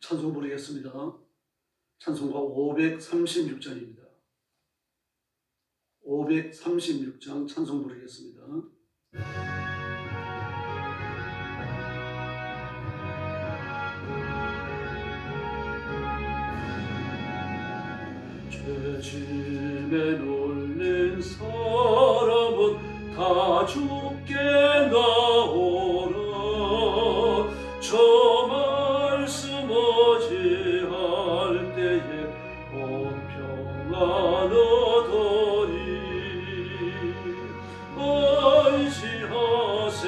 찬송 부르겠습니다. 찬송가 536장입니다. 536장 찬송 부르겠습니다. 죄짐에 놀린 사람은 다 죽게 나오라. 저 말씀 어지할 때에 평안 얻으리. 의지하세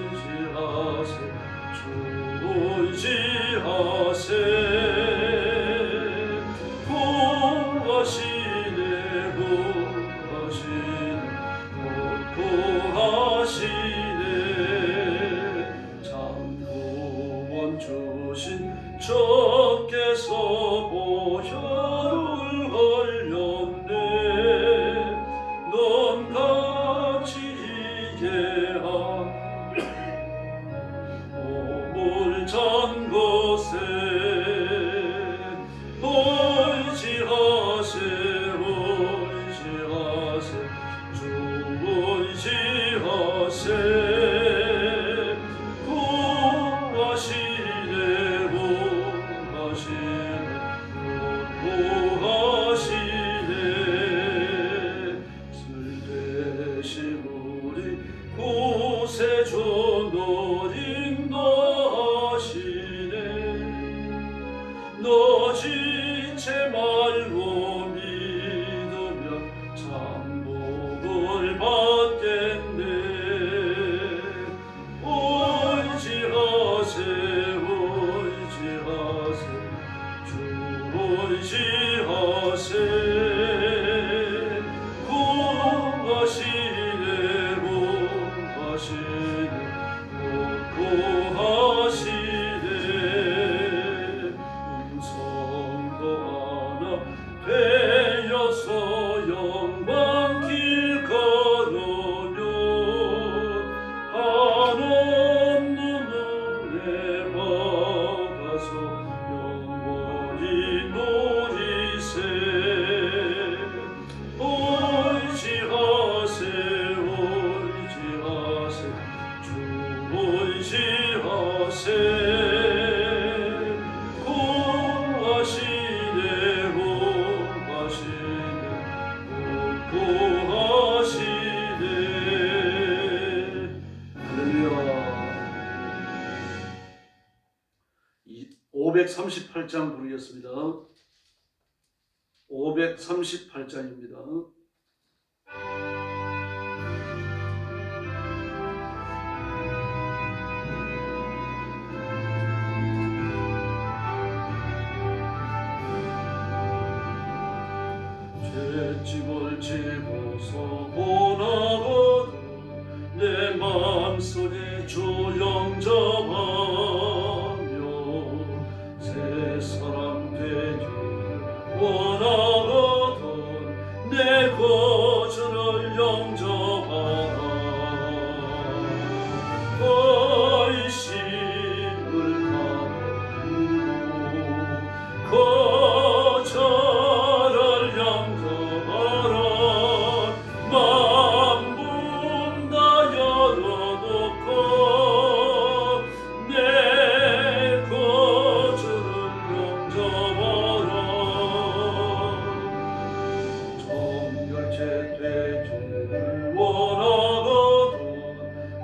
의지하세 주 의지하세. 구하시네 장구원 주신 주께서 보혈을 흘렸네. 넌 같이 이게한 몸을 잔 곳에 의지하세 의지하세 주 의지하세. 구하시네 구하시네 쓸데시 우리 구세주 인도하시네. 너 지체 말고 믿으면 참복을 받겠네. 의지하세 의지하세 주 의지하세. 구하시네 구하시네 음성도 하나 되어서 영광 길 걸으면 한없는 은혜 받아서 영원히 누리세. 의지하세 의지하세 주 의지하세. 구하시네 구하시네. 할렐루야. 538장 부르겠습니다. 538장입니다. 죄짐을 지고서 원하거든 내 마음속에 주 영접하며 새 사람 되기 원하거든 내 거절을 영접하라. 의심을 가버리고 거절을 영접하라. 만문 다 열어놓고 내 거절을 영접하라. 정결케 되기를 원하거든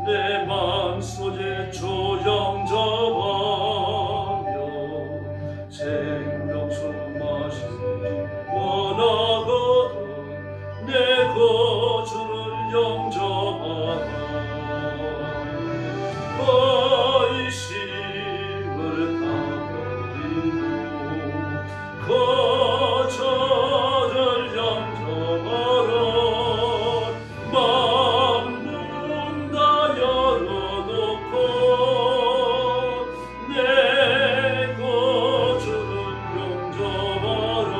내 마음속에 주 영접하며 생명수 마시기 원하거든 내 거절을 영접하라. 의심을 다버리고 거절을 영접하라. 만문 다 열어놓고 내 거절을 영접하라.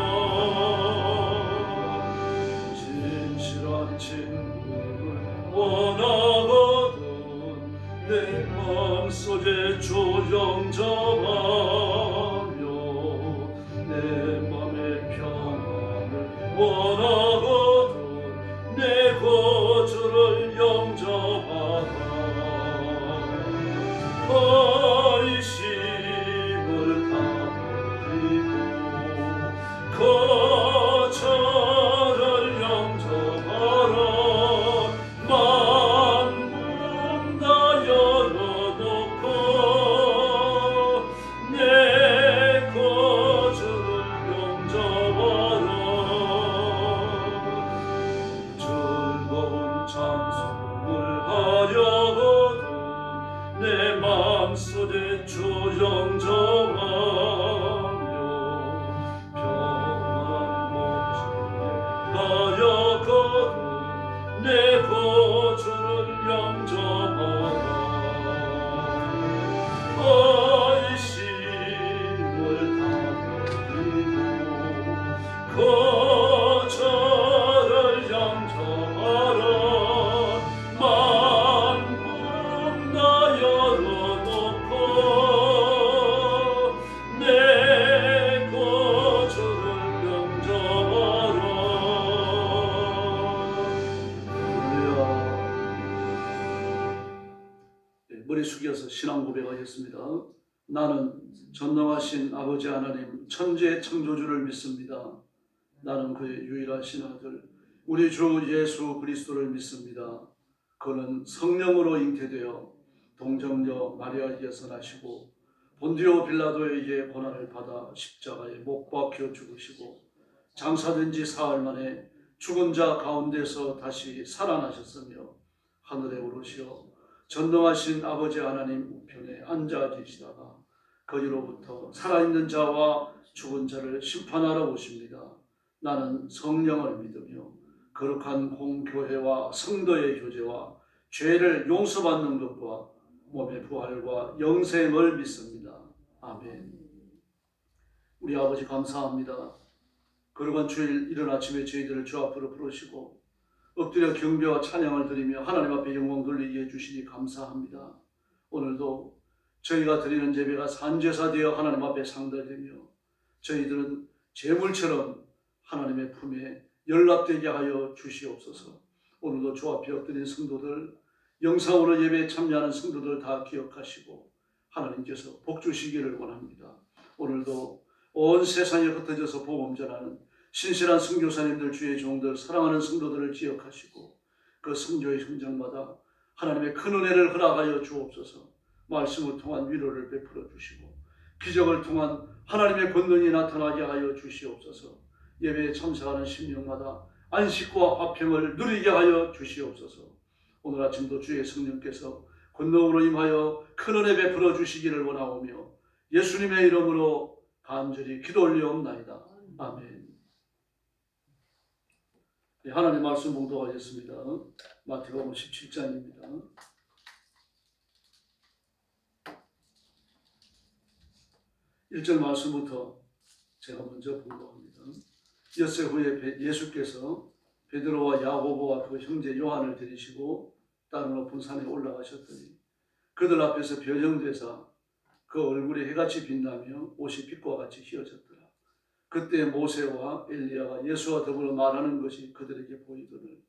진실한 친구를 원하거든 내 마음속에 주 영접하라. 원하거든 내 거처를 영접하라. 허이심을 다 버리고 거처를 영접하라. 만문 다 열어놓고 내 거처를 영접하라. 즐거운 찬송을 하려거든 내 마음속에 주 영접하며 평안한 몸짓에 하려거든 내 거처를 영접하라. 허이심을 다 버리고 거처를 영접하라. 만문 다 열어놓고 내 거처를 영접하라. 할렐루야. 머리 숙여서 신앙 고백하겠습니다. 나는 전능하신 아버지 하나님 천지의 창조주를 믿습니다. 나는 그의 유일하신 아들 우리 주 예수 그리스도를 믿습니다. 그는 성령으로 잉태되어 동정녀 마리아에게서 나시고 본디오 빌라도에게 고난을 받아 십자가에 못 박혀 죽으시고 장사된 지 사흘 만에 죽은 자 가운데서 다시 살아나셨으며 하늘에 오르시어 전능하신 아버지 하나님 우편에 앉아 계시다가 거기로부터 살아있는 자와 죽은 자를 심판하러 오십니다. 나는 성령을 믿으며 거룩한 공교회와 성도의 교제와 죄를 용서받는 것과 몸의 부활과 영생을 믿습니다. 아멘. 우리 아버지 감사합니다. 거룩한 주일 이른 아침에 저희들을 주 앞으로 부르시고 엎드려 경배와 찬양을 드리며 하나님 앞에 영광 돌리게 해주시니 감사합니다. 오늘도 저희가 드리는 예배가 산제사 되어 하나님 앞에 상달되며 저희들은 제물처럼 하나님의 품에 연락되게 하여 주시옵소서. 오늘도 주 앞에 엎드린 성도들, 영상으로 예배에 참여하는 성도들 다 기억하시고 하나님께서 복 주시기를 원합니다. 오늘도 온 세상에 흩어져서 복음 전하는 신실한 선교사님들, 주의 종들, 사랑하는 성도들을 기억하시고 그 성교의 현장마다 하나님의 큰 은혜를 허락하여 주옵소서. 말씀을 통한 위로를 베풀어 주시고 기적을 통한 하나님의 권능이 나타나게 하여 주시옵소서. 예배에 참석하는 심령마다 안식과 화평을 누리게 하여 주시옵소서. 오늘 아침도 주의 성령께서 권능으로 임하여 큰 은혜 베풀어 주시기를 원하오며 예수님의 이름으로 간절히 기도 올리옵나이다. 아멘. 하나님 말씀 봉독하겠습니다. 마태복음 17장입니다. 1절 말씀부터 제가 먼저 봉독합니다. 엿새 후에 예수께서 베드로와 야고보와 그 형제 요한을 데리시고 다른 높은 산에 올라가셨더니 그들 앞에서 변형되사 그 얼굴이 해같이 빛나며 옷이 빛과 같이 휘어졌더라. 그때 모세와 엘리야가 예수와 더불어 말하는 것이 그들에게 보이더니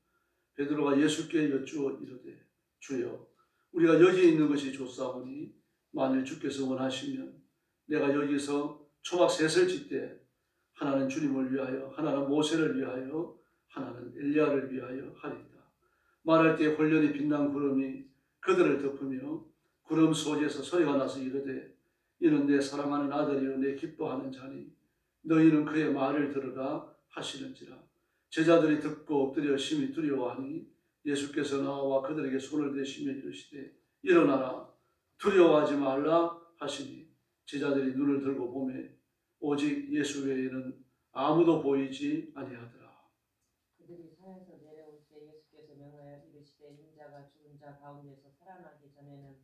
베드로가 예수께 여쭈어 이르되 주여 우리가 여기 있는 것이 좋사오니 만일 주께서 원하시면 내가 여기서 초막 셋을 짓되 하나는 주님을 위하여 하나는 모세를 위하여 하나는 엘리야를 위하여 하리이다. 말할 때 홀련히 빛난 구름이 그들을 덮으며 구름 속에서 소리가 나서 이르되 이는 내 사랑하는 아들이요 내 기뻐하는 자니 너희는 그의 말을 들으라 하시는지라. 제자들이 듣고 엎드려 심히 두려워하니 예수께서 나와 그들에게 손을 대시며 이르시되 일어나라 두려워하지 말라 하시니 제자들이 눈을 들고 보매 오직 예수 외에는 아무도 보이지 아니하더라. 그들이 산에서 내려올 때 예수께서 명하여 이르시되 인자가 죽은 자 가운데서 살아나기 전에는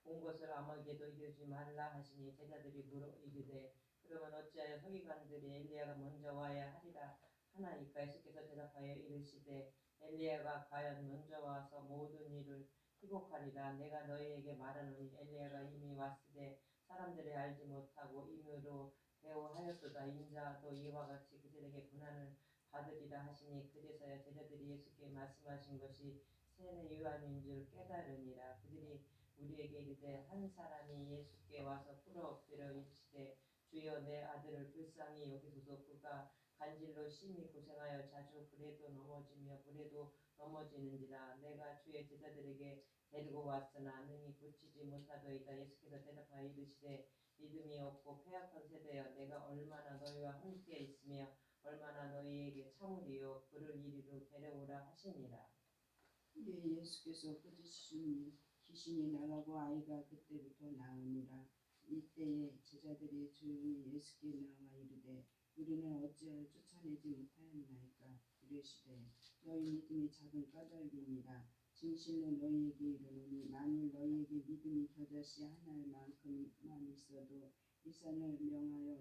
온 것을 아무에게도 이르지 말라 하시니 제자들이 물어 이르되 그러면 어찌하여 서기관들이 엘리야가 먼저 와야 하리라 하나이까. 예수께서 대답하여 이르시되 엘리야가 과연 먼저 와서 모든 일을 회복하리라. 내가 너희에게 말하노니 엘리야가 이미 왔으되 사람들이 알지 못하고 임의로 대우하였도다. 인자도 이와 같이 그들에게 고난을 받으리라 하시니 그제서야 제자들이 예수께 말씀하신 것이 세례 요한인 줄 깨달으니라. 그들이 우리에게 이르되 한 사람이 예수께 와서 꿇어 엎드려 이르시되 주여 내 아들을 불쌍히 여기소서. 그가 간질로 심히 고생하여 자주 불에도 넘어지며 불에도 넘어지는지라. 내가 주의 제자들에게 데리고 왔으나 능히 고치지 못하더이다. 예수께서 대답하여 이르시되 믿음이 없고 패악한 세대여, 내가 얼마나 너희와 함께 있으며 얼마나 너희에게 참으리요. 그를 이리로 데려오라 하시니라. 예수께서 꾸짖으시니 귀신이 나가고 아이가 그때부터 나으니라. 이때에 제자들이 조용히 예수께 나와 이르되 우리는 어찌하여 쫓아내지 못하였나이까. 이르시되 너희 믿음이 작은 까닭이니라. 진실로 너희에게 이르노니 만일 너희에게 믿음이 겨자씨 하나만큼만 있어도 이 산을 명하여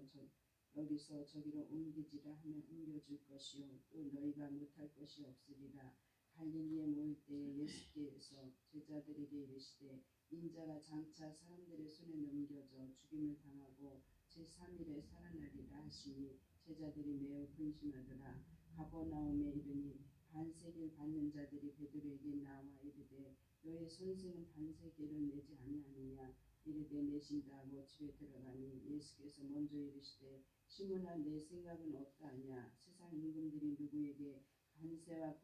여기서 저기로 옮기지라 하면 옮겨줄 것이요 또 너희가 못할 것이 없으리라. 갈릴리에 모일 때에 예수께서 제자들에게 이르시되 인자가 장차 사람들의 손에 넘겨져 죽임을 당하고 제3일에 살아나리라 하시니 제자들이 매우 근심하더라. 가버나움에 이르니 반세기를 받는 자들이 베드로에게 나와 이르되 너의 선생은 반세기를 내지 아니하느냐. 이르되 내신다 하고 집에 들어가니 예수께서 먼저 이르시되 시몬아 내 생각은 어떠하냐. 세상 임금들이 누구에게 관세와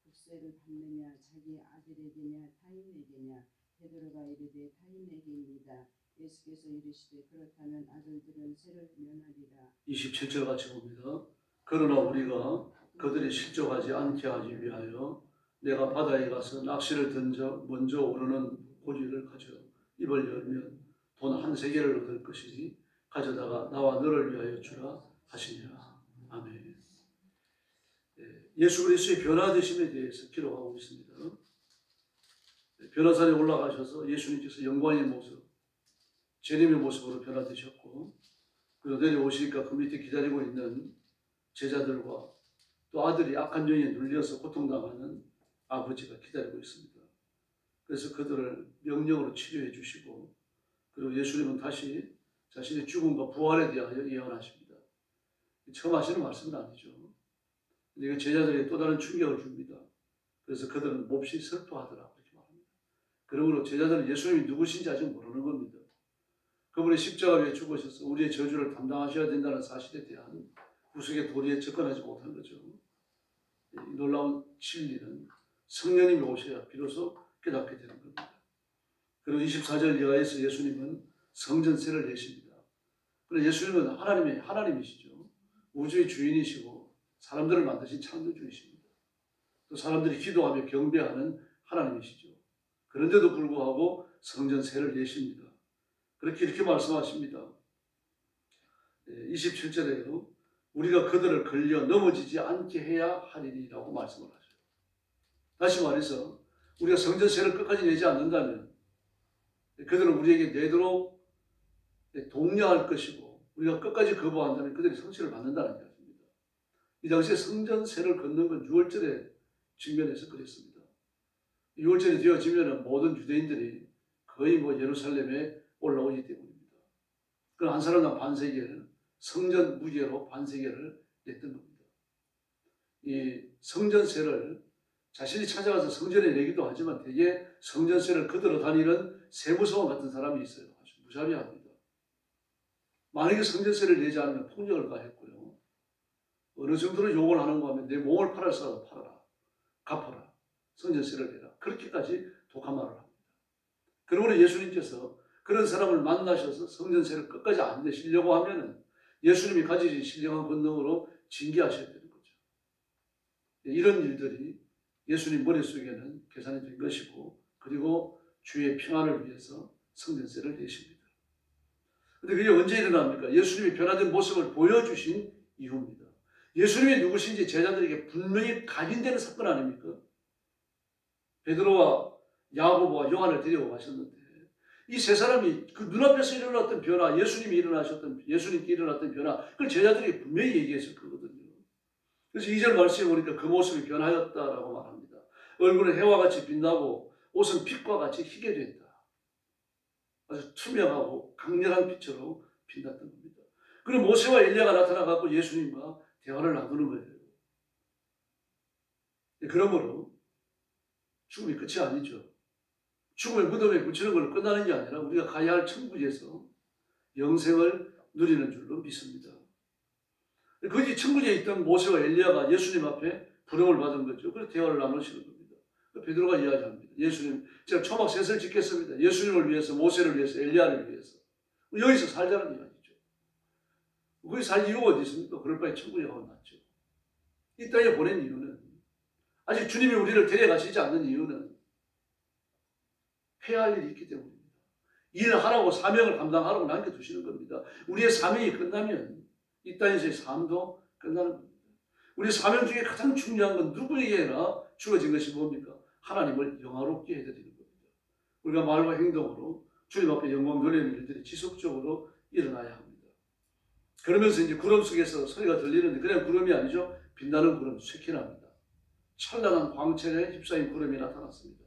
국세를 받느냐. 자기 아들에게냐 타인에게냐. 베드로가 이르되 타인에게입니다. 예수께서 이르시되 그렇다면 아들들은 세를 면하리라. 27절 같이 봅니다. 그러나 우리가 그들이 실족하지 않게 하기 위하여 내가 바다에 가서 낚시를 던져 먼저 오르는 고기를 가져 입을 열면 돈 한 세겔을 얻을 것이니 가져다가 나와 너를 위하여 주라 하시니라. 아멘. 예수 그리스도의 변화되심에 대해서 기록하고 있습니다. 변화산에 올라가셔서 예수님께서 영광의 모습, 재림의 모습으로 변화되셨고, 그리고 내려오시니까 그 밑에 기다리고 있는 제자들과 또 아들이 악한 영에 눌려서 고통당하는 아버지가 기다리고 있습니다. 그래서 그들을 명령으로 치료해 주시고, 그리고 예수님은 다시 자신의 죽음과 부활에 대하여 예언하십니다. 처음 하시는 말씀은 아니죠. 근데 제자들에게 또 다른 충격을 줍니다. 그래서 그들은 몹시 슬퍼하더라 그렇게 말합니다. 그러므로 제자들은 예수님이 누구신지 아직 모르는 겁니다. 그분이 십자가 위에 죽으셔서 우리의 저주를 담당하셔야 된다는 사실에 대한 구속의 도리에 접근하지 못한 거죠. 이 놀라운 진리는 성령님이 오셔야 비로소 깨닫게 되는 겁니다. 그리고 24절 이하에서 예수님은 성전세를 내십니다. 그런데 예수님은 하나님이시죠. 우주의 주인이시고 사람들을 만드신 창조주이십니다. 또 사람들이 기도하며 경배하는 하나님이시죠. 그런데도 불구하고 성전세를 내십니다. 그렇게 이렇게 말씀하십니다. 27절에도 우리가 그들을 걸려 넘어지지 않게 해야 하리라고 말씀을 하죠. 다시 말해서 우리가 성전세를 끝까지 내지 않는다면 그들은 우리에게 내도록 독려할 것이고 우리가 끝까지 거부한다면 그들이 성취를 받는다는 이야기입니다. 이 당시에 성전세를 걷는 건 6월절에 직면해서 그랬습니다. 6월절이 되어지면 모든 유대인들이 거의 예루살렘에 올라오기 때문입니다. 그럼 한 사람당 반세겔을 성전 무게로 반세겔을 냈던 겁니다. 이 성전세를 자신이 찾아가서 성전에 내기도 하지만 대개 성전세를 거들어 다니는 세무서원 같은 사람이 있어요. 아주 무자비합니다. 만약에 성전세를 내지 않으면 폭력을 가했고요. 어느 정도로 욕을 하는가 하면 내 몸을 팔을 사서 팔아라. 갚아라. 성전세를 내라. 그렇게까지 독한 말을 합니다. 그러므로 예수님께서 그런 사람을 만나셔서 성전세를 끝까지 안 내시려고 하면은 예수님이 가지신 신령한 권능으로 징계하셔야 되는 거죠. 이런 일들이 예수님 머릿속에는 계산이 된 것이고 그리고 주의 평안을 위해서 성전세를 내십니다. 그런데 그게 언제 일어납니까? 예수님이 변화된 모습을 보여주신 이후입니다. 예수님이 누구신지 제자들에게 분명히 각인되는 사건 아닙니까? 베드로와 야고보와 요한을 데리고 가셨는데 이 세 사람이 그 눈앞에서 일어났던 변화, 예수님께 일어났던 변화, 그걸 제자들이 분명히 얘기했을 거거든요. 그래서 2절 말씀에 보니까 그 모습이 변하였다라고 말합니다. 얼굴은 해와 같이 빛나고 옷은 빛과 같이 희게 됐다. 아주 투명하고 강렬한 빛으로 빛났던 겁니다. 그리고 모세와 엘리야가 나타나갖고 예수님과 대화를 나누는 거예요. 그러므로 죽음이 끝이 아니죠. 죽음의 무덤에 묻히는 걸로 끝나는 게 아니라 우리가 가야 할 천국에서 영생을 누리는 줄로 믿습니다. 거기 천국에 있던 모세와 엘리야가 예수님 앞에 부름을 받은 거죠. 그래서 대화를 나누시는 겁니다. 베드로가 이야기합니다. 예수님, 제가 초막 셋을 짓겠습니다. 예수님을 위해서, 모세를 위해서, 엘리야를 위해서. 여기서 살자는 이야기죠. 거기 살 이유가 어디 있습니까? 그럴 바에 천국에 가면 낫죠. 이 땅에 보낸 이유는, 아직 주님이 우리를 데려가시지 않는 이유는 해야 할 일이 있기 때문입니다. 일하라고 사명을 감당하라고 남겨두시는 겁니다. 우리의 사명이 끝나면 이 땅에서의 삶도 끝나는 겁니다. 우리 사명 중에 가장 중요한 건 누구에게나 주어진 것이 뭡니까? 하나님을 영화롭게 해드리는 겁니다. 우리가 말과 행동으로 주님 앞에 영광 돌리는 일들이 지속적으로 일어나야 합니다. 그러면서 이제 구름 속에서 소리가 들리는데 그냥 구름이 아니죠. 빛나는 구름, 쇠키납니다. 찬란한 광채에 휩싸인 구름이 나타났습니다.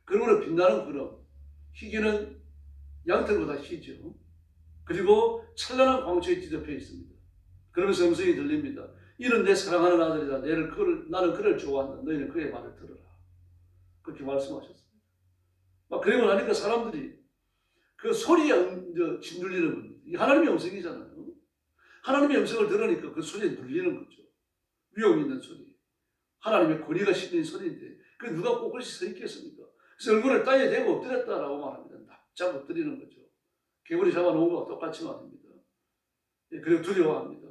그러므로 빛나는 구름, 희기는 양털보다 희죠. 그리고 찬란한 광채에 뒤덮여 있습니다. 그러면서 음성이 들립니다. 이는 내 사랑하는 아들이다. 나는 그를 좋아한다. 너희는 그의 말을 들으라. 그렇게 말씀하셨습니다. 막 그러고 나니까 사람들이 그 소리에 짓눌리는 겁니다. 하나님의 음성이잖아요. 하나님의 음성을 들으니까 그 소리에 눌리는 거죠. 위험 있는 소리. 하나님의 권위가 실린 소리인데 그 누가 꼿꼿이 서 있겠습니까? 그래서 얼굴을 땅에 대고 엎드렸다라고 말합니다. 납작 엎드리는 거죠. 개구리 잡아놓은 거와 똑같이 말입니다. 그리고 두려워합니다.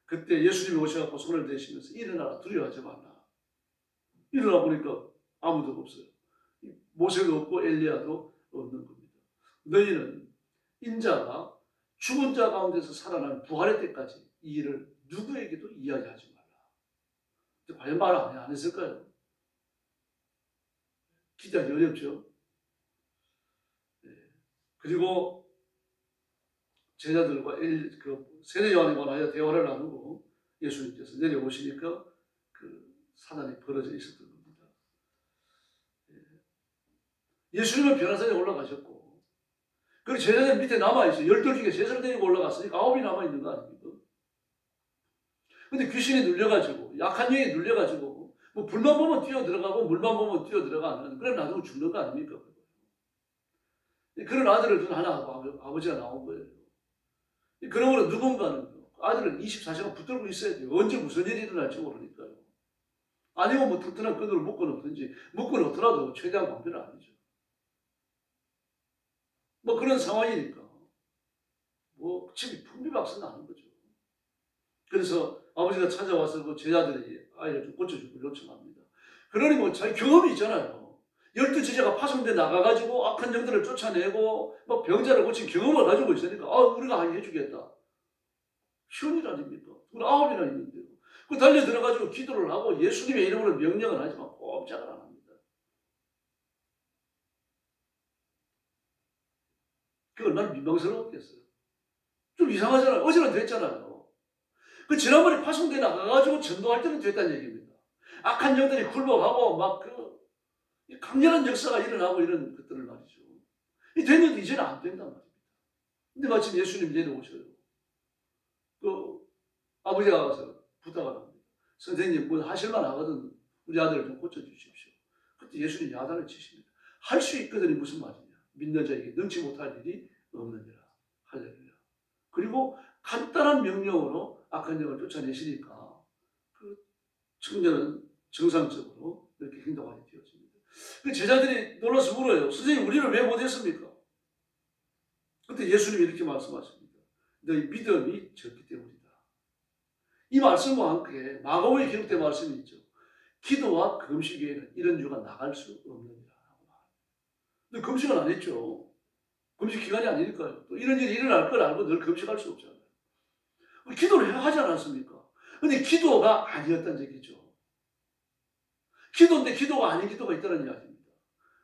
그때 예수님이 오셔서 손을 대시면서 일어나라, 두려워하지 말라. 일어나 보니까 아무도 없어요. 모세도 없고 엘리야도 없는 겁니다. 너희는 인자가 죽은 자 가운데서 살아난 부활의 때까지 이 일을 누구에게도 이야기하지 말라. 과연 말 안 했을까요? 기대하기 어렵죠. 네. 그리고 제자들과 세례 요한에 관하여 대화를 나누고 예수님께서 내려오시니까 그 사단이 벌어져 있었던 겁니다. 예수님은 변화산에 올라가셨고 그리고 제자들 밑에 남아있어요. 12중에 셋을 데리고 올라갔으니까 9이 남아있는 거 아닙니까? 근데 귀신이 눌려가지고 약한 영이 눌려가지고 뭐 불만 보면 뛰어들어가고 물만 보면 뛰어들어가는 그래 놔두고 죽는 거 아닙니까? 그런 아들을 둔 하나 아버지가 나온 거예요. 그러므로 누군가는 아들은 24시간 붙들고 있어야 돼요. 언제 무슨 일이 일어날지 모르니까요. 아니면 뭐 튼튼한 끈으로 묶어놓든지 묶어놓더라도 최대한 방편은 아니죠. 뭐 그런 상황이니까 뭐 집이 풍비박산 나는 거죠. 그래서 아버지가 찾아와서 그 제자들이 아이를 좀 고쳐주고 요청합니다. 그러니 뭐 자기 경험이 있잖아요. 12제자가 파송돼 나가가지고 악한 영들을 쫓아내고 막 병자를 고친 경험을 가지고 있으니까 우리가 해주겠다. 쉬운 일 아닙니까? 우리 9이나 있는데요. 그 달려 들어가지고 기도를 하고 예수님의 이름으로 명령을 하지만 꼼짝을 안 합니다. 그게 얼마나 민망스러웠겠어요. 좀 이상하잖아요. 어제는 됐잖아요. 그 지난번에 파송돼 나가가지고 전도할 때는 됐다는 얘기입니다. 악한 영들이 굴복하고 막 강렬한 역사가 일어나고 이런 것들을 말이죠. 이 됐는데 이제는 안 된단 말입니다. 근데 마침 예수님 내려오셔요. 아버지가 가서 부탁을 합니다. 선생님 뭐 하실만 하거든 우리 아들을 좀 고쳐주십시오. 그때 예수님 야단을 치십니다. 할 수 있거든이 무슨 말이냐. 믿는 자에게 능치 못할 일이 없느니라. 할렐루야. 그리고 간단한 명령으로 악한 영을 쫓아내시니까 그 청년은 정상적으로 이렇게 행동하게 되었습니다. 그 제자들이 놀라서 물어요. 선생님 우리를 왜 못했습니까? 그때 예수님이 이렇게 말씀하십니다. 너희 믿음이 적기 때문이다. 이 말씀과 함께 마가복음에 기록된 말씀이 있죠. 기도와 금식 외에는 이런 유가 나갈 수 없느니라. 근데 금식은 안 했죠. 금식 기간이 아니니까요. 또 이런 일이 일어날 걸 알고 늘 금식할 수 없잖아요. 기도를 하지 않았습니까? 근데 기도가 아니었다는 얘기죠. 기도인데 기도가 아닌 기도가 있다는 이야기입니다.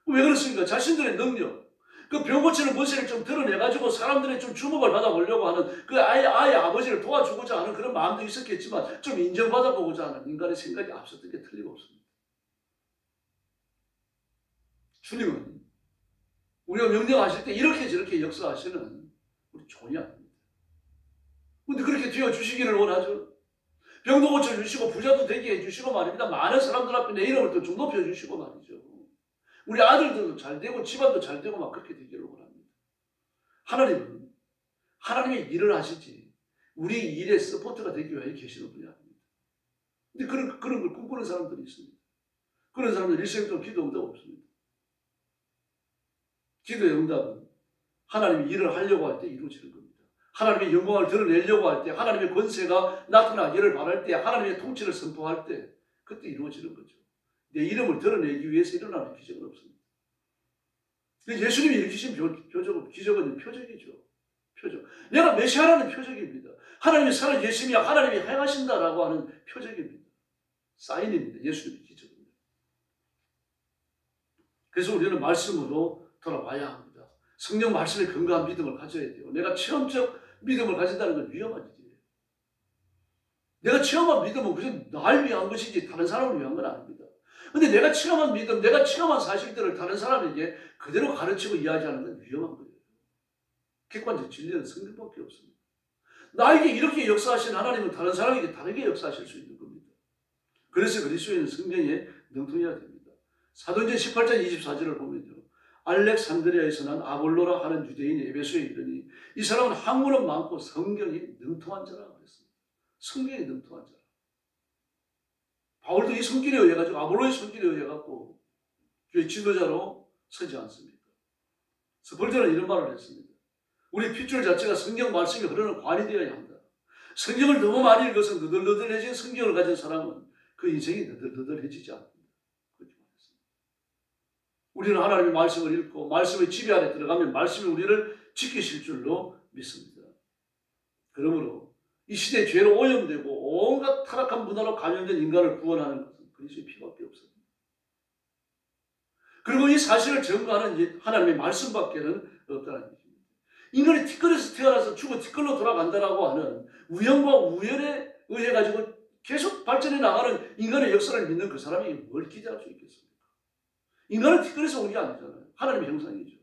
왜 그렇습니까? 자신들의 능력, 그 병 고치는 본세를 좀 드러내가지고 사람들의 좀 주목을 받아보려고 하는 그 아예 아버지를 도와주고자 하는 그런 마음도 있었겠지만 좀 인정받아보고자 하는 인간의 생각이 앞섰던 게 틀림없습니다. 주님은 우리가 명령하실 때 이렇게 저렇게 역사하시는 우리 종이 아닙니다. 근데 그렇게 되어주시기를 원하죠. 병도 고쳐주시고 부자도 되게 해주시고 말입니다. 많은 사람들 앞에 내 이름을 더 좀 높여주시고 말이죠. 우리 아들들도 잘 되고 집안도 잘 되고 막 그렇게 되기를 원합니다. 하나님은 하나님의 일을 하시지 우리 일에 서포트가 되기 위해 계시는 분이 아닙니다. 근데 그런 걸 꿈꾸는 사람들이 있습니다. 그런 사람들 일생 동안 기도 응답 없습니다. 기도의 응답은 하나님이 일을 하려고 할 때 이루어지는 겁니다. 하나님의 영광을 드러내려고 할 때, 하나님의 권세가 나타나기를 바랄 때, 하나님의 통치를 선포할 때 그때 이루어지는 거죠. 내 이름을 드러내기 위해서 일어나는 기적은 없습니다. 예수님이 일으키신 기적은 표적이죠. 표적. 내가 메시아라는 표적입니다. 하나님이 살아계시며 하나님이 행하신다라고 하는 표적입니다. 사인입니다. 예수님의 기적입니다. 그래서 우리는 말씀으로 돌아와야 합니다. 성령 말씀에 근거한 믿음을 가져야 돼요. 내가 체험적 믿음을 가진다는 건 위험한 일이에요. 내가 체험한 믿음은 그냥 날 위한 것이지 다른 사람을 위한 건 아닙니다. 근데 내가 체험한 믿음, 내가 체험한 사실들을 다른 사람에게 그대로 가르치고 이야기하는 건 위험한 거예요. 객관적 진리는 성경밖에 없습니다. 나에게 이렇게 역사하신 하나님은 다른 사람에게 다르게 역사하실 수 있는 겁니다. 그래서 그리스도인은 성경에 능통해야 됩니다. 사도행전 18장 24절을 보면요. 알렉산드리아에서 난 아볼로라 하는 유대인이 에베소에 이르니 이 사람은 학문은 많고 성경이 능통한 자라고 그랬습니다. 성경이 능통한 자라. 바울도 이 손길에 의해가지고 아볼로의 손길에 의해갖고 교회 지도자로 서지 않습니까? 스펄전은 이런 말을 했습니다. 우리 핏줄 자체가 성경 말씀이 흐르는 관이 되어야 한다. 성경을 너무 많이 읽어서 너덜너덜해진 성경을 가진 사람은 그 인생이 너덜너덜해지지 않는다. 그렇게 말했습니다. 우리는 하나님의 말씀을 읽고 말씀의 지배 안에 들어가면 말씀이 우리를 지키실 줄로 믿습니다. 그러므로 이 시대의 죄로 오염되고 온갖 타락한 문화로 감염된 인간을 구원하는 것은 그리스도의 피밖에 없습니다. 그리고 이 사실을 증거하는 하나님의 말씀밖에는 없다는 얘기입니다. 인간이 티끌에서 태어나서 죽어 티끌로 돌아간다라고 하는 우연과 우연에 의해 가지고 계속 발전해 나가는 인간의 역사를 믿는 그 사람이 뭘 기대할 수 있겠습니까? 인간은 티끌에서 온 게 아니잖아요. 하나님의 형상이죠.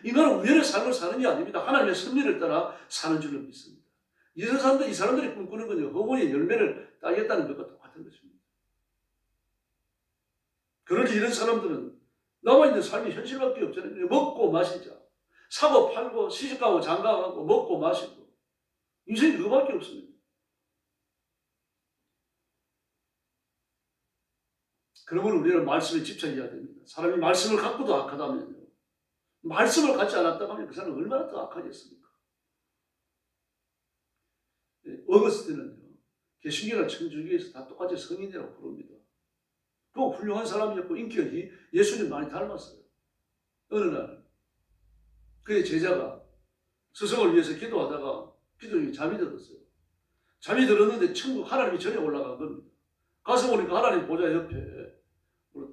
인간은 우연의 삶을 사는 게 아닙니다. 하나님의 섭리를 따라 사는 줄로 믿습니다. 이 사람들이 꿈꾸는 건 허공의 열매를 따겠다는 것과 똑같은 것입니다. 그러니 이런 사람들은 남아있는 삶이 현실밖에 없잖아요. 먹고 마시자. 사고 팔고 시집가고 장가가고 먹고 마시고 인생이 그거밖에 없습니다. 그러면 우리는 말씀에 집착해야 됩니다. 사람이 말씀을 갖고도 악하다면요. 말씀을 갖지 않았다고 하면 그 사람은 얼마나 더 악하겠습니까? 어거스틴은요. 개신교나 천주교에서 다 똑같이 성인이라고 부릅니다. 또 훌륭한 사람이었고 인격이 예수님 많이 닮았어요. 어느 날 그의 제자가 스승을 위해서 기도하다가 기도 중에 잠이 들었어요. 잠이 들었는데 천국 하나님이 전에 올라간 겁니다. 가서 보니까 하나님 보좌 옆에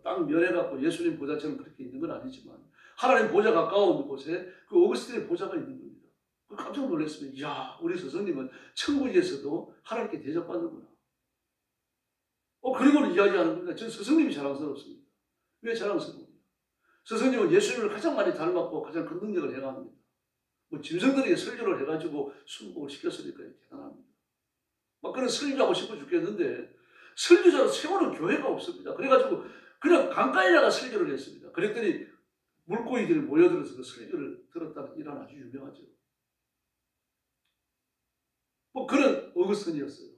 딱 면해갖고 예수님 보좌처럼 그렇게 있는 건 아니지만 하나님 보좌 가까운 곳에 그 어거스틴의 보좌가 있는 겁니다. 깜짝 놀랐습니다. 이야, 우리 스승님은 천국에서도 하나님께 대접받는구나. 그리고는 이야기하는 겁니다. 전 스승님이 자랑스럽습니다. 왜 자랑스러워요? 스승님은 예수님을 가장 많이 닮았고 가장 큰 능력을 행합니다. 짐승들에게 설교를 해가지고 순복을 시켰으니까 대단합니다. 막 그런 설교하고 싶어 죽겠는데 설교자로 세우는 교회가 없습니다. 그래가지고 그냥 강가에 나가 설교를 했습니다. 그랬더니 물고기들이 모여들어서 그 설교를 들었다는 일은 아주 유명하죠. 그런 어거스틴이었어요.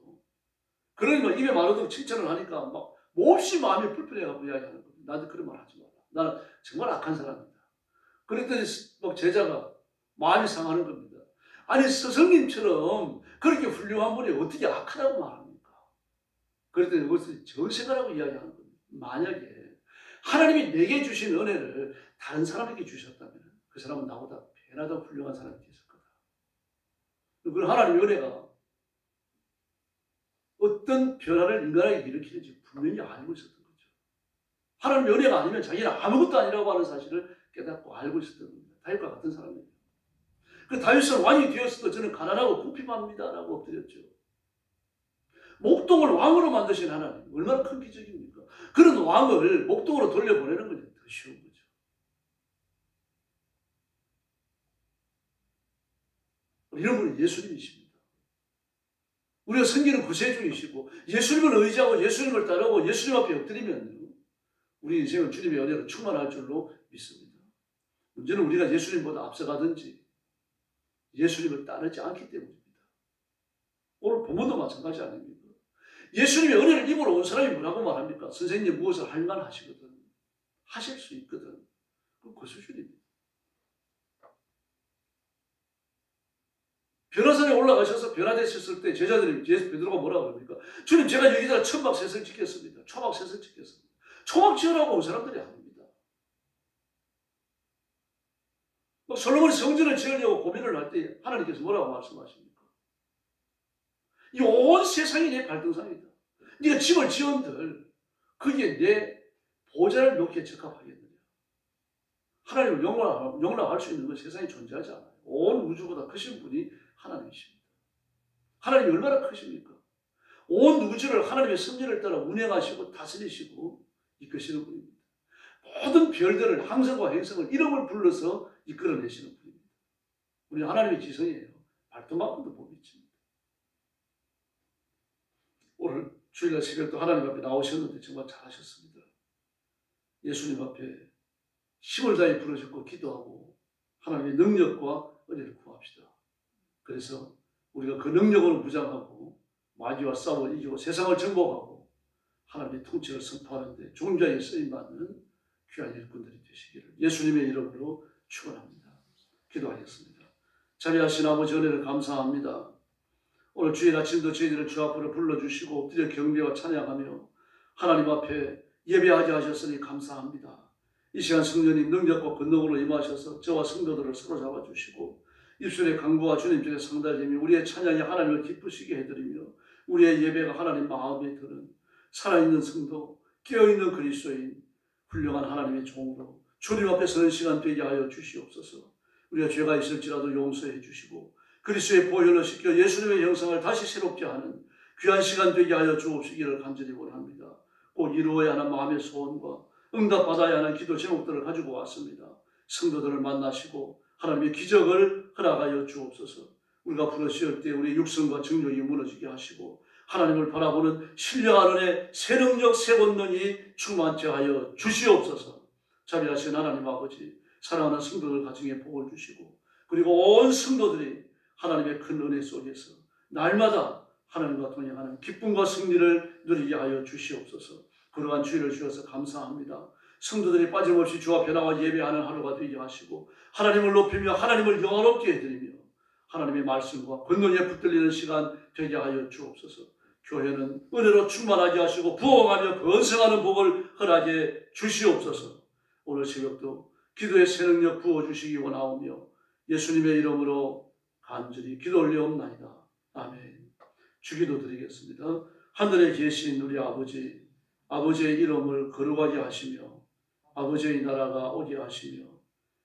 그러니까 입에 말하도록 칭찬을 하니까 막 몹시 마음이 불편해가지고 이야기하는 겁니다. 나한테 그런 말 하지 마라. 나는 정말 악한 사람이다. 그랬더니 막 제자가 마음이 상하는 겁니다. 아니 스승님처럼 그렇게 훌륭한 분이 어떻게 악하다고 말합니까? 그랬더니 그것을 정색하라고 이야기하는 겁니다. 만약에 하나님이 내게 주신 은혜를 다른 사람에게 주셨다면 그 사람은 나보다 배나 더 훌륭한 사람이 됐을 거다. 그런 하나님의 은혜가 어떤 변화를 인간에게 일으키는지 분명히 알고 있었던 거죠. 하나님의 은혜가 아니면 자기는 아무것도 아니라고 하는 사실을 깨닫고 알고 있었던 겁니다. 다윗과 같은 사람이에요. 그 다윗은 왕이 되었을 때 저는 가난하고 궁핍합니다라고 엎드렸죠. 목동을 왕으로 만드신 하나님, 얼마나 큰 기적입니까? 그런 왕을 목동으로 돌려보내는 것이 더 쉬운 거죠. 이런 분은 예수님이십니다. 우리가 섬기는 구세주이시고 예수님을 의지하고 예수님을 따르고 예수님 앞에 엎드리면 우리 인생은 주님의 은혜로 충만할 줄로 믿습니다. 문제는 우리가 예수님보다 앞서가든지 예수님을 따르지 않기 때문입니다. 오늘 본문도 마찬가지 아닙니까? 예수님의 은혜를 입으러 온 사람이 뭐라고 말합니까? 선생님 무엇을 할 만하시거든. 하실 수 있거든. 그 수준입니다. 변호사에 올라가셔서 변화되셨을 때 제자들이 예수 베드로가 뭐라고 합니까? 주님 제가 여기다가 천막셋을 짓겠습니다. 초막셋을 짓겠습니다. 초막 지으라고 온 사람들이 아닙니다. 솔로몬이 성전을 지으려고 고민을 할 때 하나님께서 뭐라고 말씀하십니까? 이 온 세상이 내 발등상이다. 네가 집을 지은들 거기에 내 보좌를 놓기에 적합하겠느냐. 하나님을 용납할 수 있는 건 세상에 존재하지 않아요. 온 우주보다 크신 분이 하나님이십니다. 하나님이 얼마나 크십니까? 온 우주를 하나님의 섭리를 따라 운행하시고 다스리시고 이끄시는 분입니다. 모든 별들을 항성과 행성을 이름을 불러서 이끌어내시는 분입니다. 우리 하나님의 지성이에요. 발톱만큼도 복이 있습니다. 오늘 주일날 새벽도 하나님 앞에 나오셨는데 정말 잘하셨습니다. 예수님 앞에 힘을 다해 부르짖고 기도하고 하나님의 능력과 은혜를 구합시다. 그래서 우리가 그 능력으로 무장하고 마귀와 싸워 이기고 세상을 정복하고 하나님의 통치를 선포하는데 종자에 쓰임받는 귀한 일꾼들이 되시기를 예수님의 이름으로 축원합니다. 기도하겠습니다. 자비하신 아버지 은혜를 감사합니다. 오늘 주일 아침도 저희들을 주 앞으로 불러주시고 엎드려 경배와 찬양하며 하나님 앞에 예배하게 하셨으니 감사합니다. 이 시간 성령님 능력과 권능으로 임하셔서 저와 성도들을 사로잡아 주시고 입술의 강구와 주님께 상달되며 우리의 찬양이 하나님을 기쁘시게 해드리며 우리의 예배가 하나님 마음에 드는 살아있는 성도, 깨어있는 그리스도인 훌륭한 하나님의 종으로 주님 앞에 서는 시간 되게 하여 주시옵소서. 우리가 죄가 있을지라도 용서해 주시고 그리스도의 보혈로 씻겨 예수님의 형상을 다시 새롭게 하는 귀한 시간 되게 하여 주옵시기를 간절히 원합니다. 꼭 이루어야 하는 마음의 소원과 응답받아야 하는 기도 제목들을 가지고 왔습니다. 성도들을 만나시고 하나님의 기적을 허락하여 주옵소서. 우리가 부르실 때 우리 육성과 정욕이 무너지게 하시고 하나님을 바라보는 신령한 은혜, 새 능력, 새 권능이 충만케 하여 주시옵소서. 자비하신 하나님 아버지, 사랑하는 성도들 가정에 복을 주시고 그리고 온 성도들이 하나님의 큰 은혜 속에서 날마다 하나님과 동행하는 기쁨과 승리를 누리게 하여 주시옵소서. 그러한 주일을 주셔서 감사합니다. 성도들이 빠짐없이 주 앞에 나와 예배하는 하루가 되게 하시고 하나님을 높이며 하나님을 영화롭게 해드리며 하나님의 말씀과 권능에 붙들리는 시간 되게 하여 주옵소서. 교회는 은혜로 충만하게 하시고 부흥하며 번성하는 복을 허락해 주시옵소서. 오늘 새벽도 기도의 새 능력 부어주시기 원하오며 예수님의 이름으로 간절히 기도 올려옵나이다. 아멘. 주기도 드리겠습니다. 하늘에 계신 우리 아버지, 아버지의 이름을 거룩하게 하시며 아버지의 나라가 오게 하시며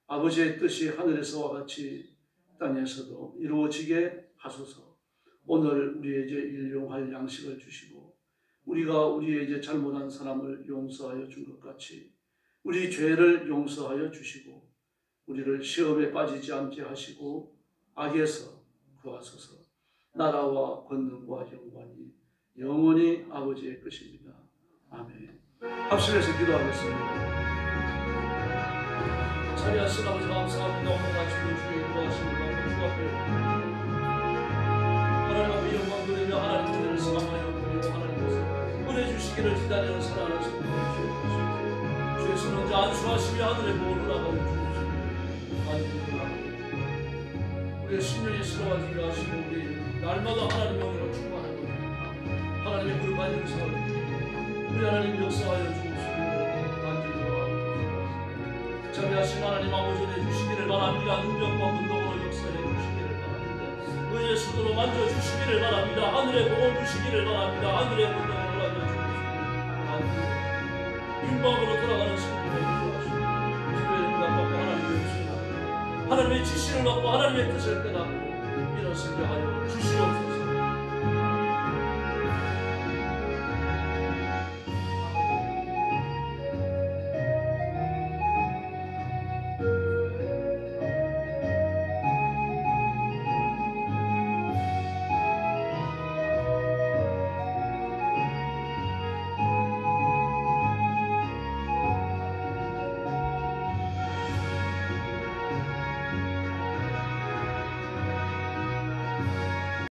아버지의 뜻이 하늘에서와 같이 땅에서도 이루어지게 하소서. 오늘 우리에게 일용할 양식을 주시고 우리가 우리에게 잘못한 사람을 용서하여 준 것 같이 우리 죄를 용서하여 주시고 우리를 시험에 빠지지 않게 하시고 악에서 구하소서. 나라와 권능과 영광이 영원히 아버지의 것입니다. 아멘. 합심해서 기도하겠습니다. 자비하신 아버지 감사합니다. 오늘 아침도 주의 인도하심을 받고 주 앞에 하나님 앞에 영광 돌리며 하나님 은혜를 사랑하여 드리고 하나님께서 은혜 주시기를 기다리는 사랑하는 성도 주시옵소서. 주의 손을 안수하시며 하늘의 복을 허락하여 주옵시고 우리의 심령이 새로워지게 하시고 우리 날마다 하나님의 은혜로 충만하고 하나님의 불만 영상을 우리 하나님 역사하여 주옵시고 간절히 바랍니다. 자비하신 하나님 아버지 은혜 주시기를 바랍니다. 능력과 권능으로 역사해 주시기를 바랍니다. 은혜의 손으로 만져주시기를 바랍니다. 하늘의 복을 주시기를 바랍니다. 하늘의 권능을 허락해 주옵시고 빈방으로 돌아가는 성도를 인도하시고 기도의 응답받고 하나님의 역사를 하나님의 지시를 받고 하나님의 뜻을 깨닫고 일어서게 하여 주시옵소서.